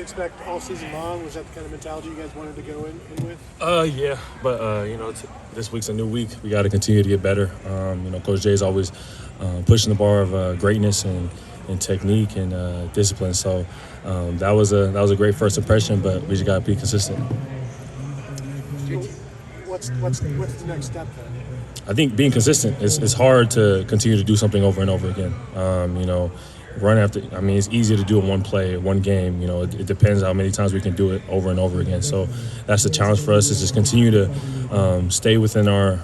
to expect all season long? Was that the kind of mentality you guys wanted to go in with? Yeah, but this week's a new week. We got to continue to get better. Coach Jay's always pushing the bar of greatness and technique and discipline. So that was a great first impression, but we just got to be consistent. What's the next step then? I think being consistent is hard to continue to do something over and over again. Run after. I mean, it's easy to do in one play, one game. It depends how many times we can do it over and over again. So that's the challenge for us, is just continue to stay within our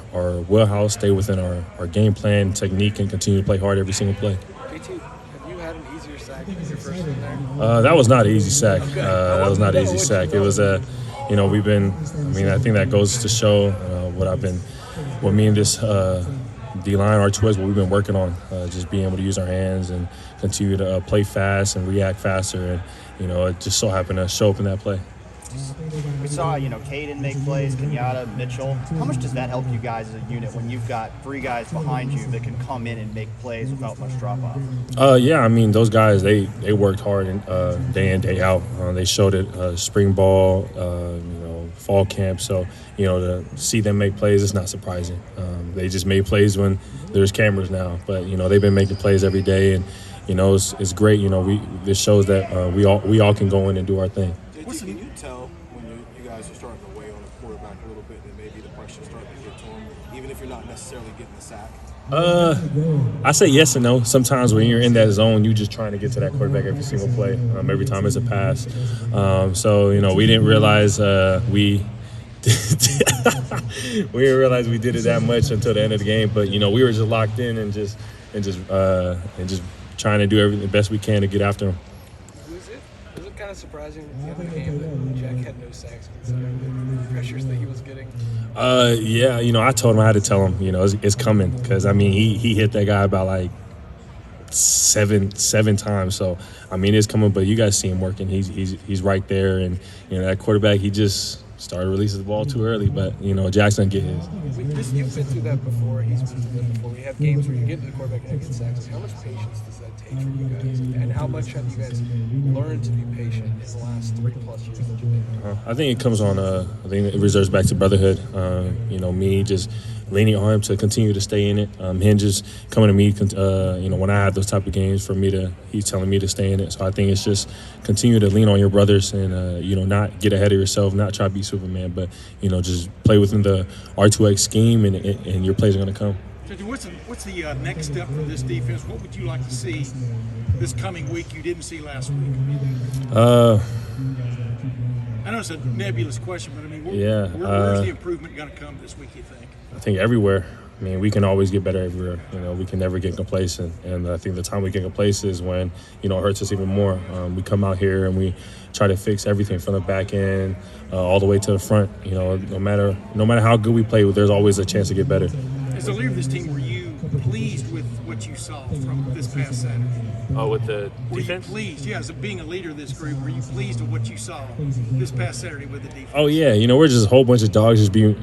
wheelhouse, stay within our game plan, technique, and continue to play hard every single play. JT, have you had an easier sack than your first one there? That was not an easy sack. That was not an easy sack. It was we've been. I think that goes to show what me and this D-line, our choice, what we've been working on, just being able to use our hands and continue to play fast and react faster, and it just so happened to show up in that play. We saw, Caden make plays, Kenyatta, Mitchell. How much does that help you guys as a unit when you've got three guys behind you that can come in and make plays without much drop-off? Those guys, they worked hard day in, day out. They showed it spring ball, fall camp. So, to see them make plays, it's not surprising. They just made plays when there's cameras now. But, they've been making plays every day, and, it's great. This shows that we all can go in and do our thing. JT, can you tell when you guys are starting to weigh on a quarterback a little bit and maybe the pressure starting to get to him, even if you're not necessarily getting the sack? I say yes and no. Sometimes when you're in that zone, you're just trying to get to that quarterback every single play, every time it's a pass. We didn't realize we didn't realize we did it that much until the end of the game. But we were just locked in and just trying to do everything the best we can to get after him. Was it kind of surprising at the end of the game that Jack had no sacks considering the pressures that he was getting? I told him, I had to tell him, it's coming, because he hit that guy about like seven times. So it's coming, but you guys see him working. He's right there, and that quarterback, he just started releasing the ball too early, but Jackson get his. You've been through that before. He's been through that before. We have games where you get in the quarterback and get sacks. How much patience does that take for you guys, and how much have you guys learned to be patient in the last 3+ years that you've been here? I think it comes on. I think it reserves back to Brotherhood. Me just leaning on him to continue to stay in it. Him just coming to me, when I have those type of games, he's telling me to stay in it. So I think it's just continue to lean on your brothers and, not get ahead of yourself, not try to be Superman, but, just play within the R2X scheme and your plays are going to come. What's the next step for this defense? What would you like to see this coming week you didn't see last week? I know it's a nebulous question, but where's the improvement going to come this week, you think? I think everywhere. We can always get better everywhere. We can never get complacent. And I think the time we get complacent is when, it hurts us even more. We come out here and we try to fix everything from the back end all the way to the front. No matter how good we play, there's always a chance to get better. As a leader of this team, were you pleased with what you saw from this past Saturday? Oh, with the defense? Were you pleased? Yeah, as being a leader of this group, were you pleased with what you saw this past Saturday with the defense? Oh, yeah. We're just a whole bunch of dogs just being,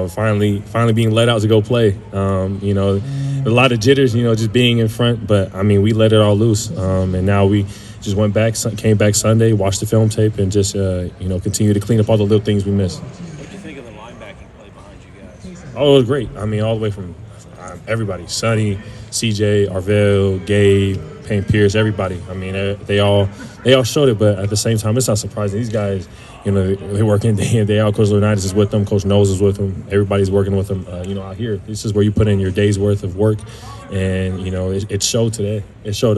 finally being let out to go play. A lot of jitters, just being in front. But, we let it all loose. And now we just came back Sunday, watched the film tape, and just, continue to clean up all the little things we missed. What do you think of the linebacking play behind you guys? Oh, it was great. All the way from everybody. Sonny, CJ, Arvell, Gabe, Payne Pierce, everybody. They all showed it, but at the same time, it's not surprising. These guys, they're working day in, day out. Coach Leonidas is with them. Coach Knowles is with them. Everybody's working with them. Out here, this is where you put in your day's worth of work, and, it showed today. It showed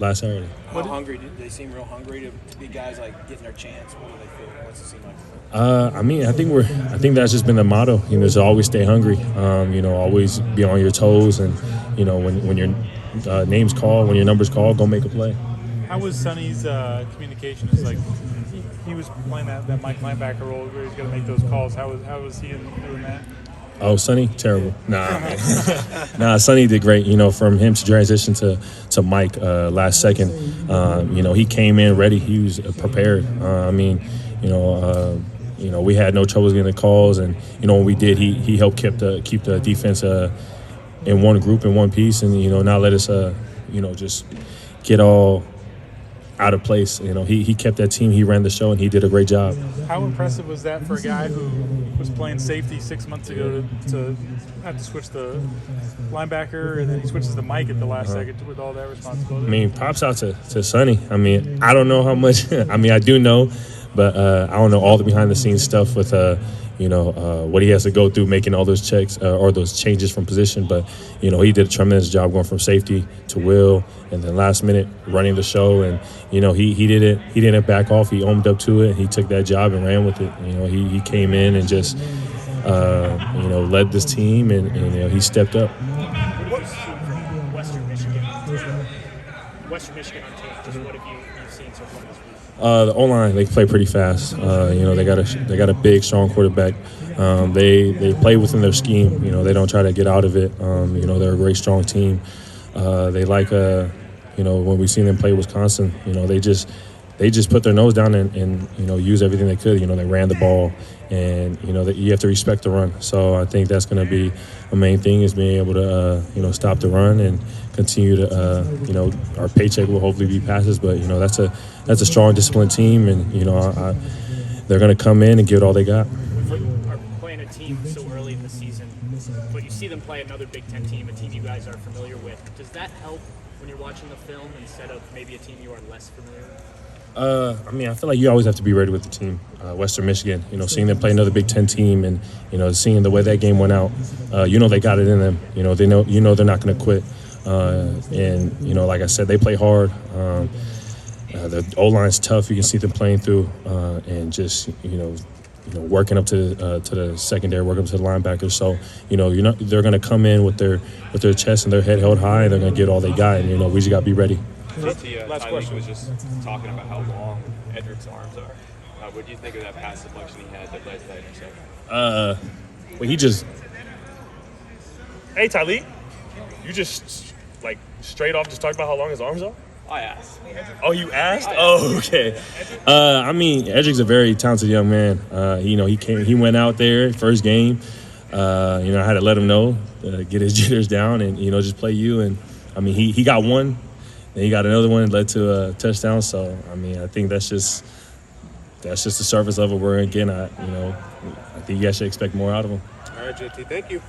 last Saturday. How hungry? Did they seem real hungry to be guys like getting their chance? What do they feel? What's it seem like? I think that's just been the motto. To always stay hungry. Always be on your toes, and when your name's called, when your number's called, go make a play. How was Sonny's communication? It's like he was playing that Mike linebacker role where he's going to make those calls. How was he doing that? Oh, Sonny, terrible. Nah, Sonny did great. From him to transition to Mike last second. He came in ready. He was prepared. We had no trouble getting the calls, and when we did, he helped keep the defense in one group, in one piece, and not let us just get all out of place. You know, he kept that team. He ran the show, and he did a great job. How impressive was that for a guy who was playing safety 6 months ago to have to switch the linebacker, and then he switches the mic at the last second with all that responsibility? I mean, props out to Sonny. I mean, I don't know how much. I mean, I do know, but I don't know all the behind-the-scenes stuff with, what he has to go through making all those checks or those changes from position. But, he did a tremendous job going from safety to Will, and then last minute running the show. And, he did it. He didn't back off. He owned up to it. He took that job and ran with it. He came in and just, led this team, and he stepped up. From Western Michigan on tape, just what have you seen so far this week? The O-line, they play pretty fast. They got a big, strong quarterback. They play within their scheme. They don't try to get out of it. They're a great, strong team. They like, when we seen them play Wisconsin, they just put their nose down and use everything they could. They ran the ball, and that you have to respect the run. So I think that's going to be a main thing, is being able to stop the run and continue to our paycheck will hopefully be passes, but that's a strong, disciplined team, and they're going to come in and give it all they got. Are playing a team so early in the season, but you see them play another Big Ten team, a team you guys are familiar with. Does that help when you're watching the film instead of maybe a team you are less familiar with? I feel like you always have to be ready with the team. Western Michigan, seeing them play another Big Ten team, and seeing the way that game went out, they got it in them. They know they're not going to quit. And like I said, they play hard. The O-line's tough. You can see them playing through, and just working up to the secondary, working up to the linebackers. So they're going to come in with their chest and their head held high, and they're going to get all they got. And we just got to be ready. JT, Tyreek was just talking about how long Edric's arms are. What do you think of that pass deflection he had that led to that interception? Well, he just. Hey, Tyreek, you just straight off just talked about how long his arms are? I asked. Oh, you asked? Oh, okay. Edric's a very talented young man. He went out there first game. I had to let him know, get his jitters down, and just play you. And he got one. Then he got another one that led to a touchdown. So, I think that's just the surface level we're in. Again, I think you guys should expect more out of him. All right, JT, thank you.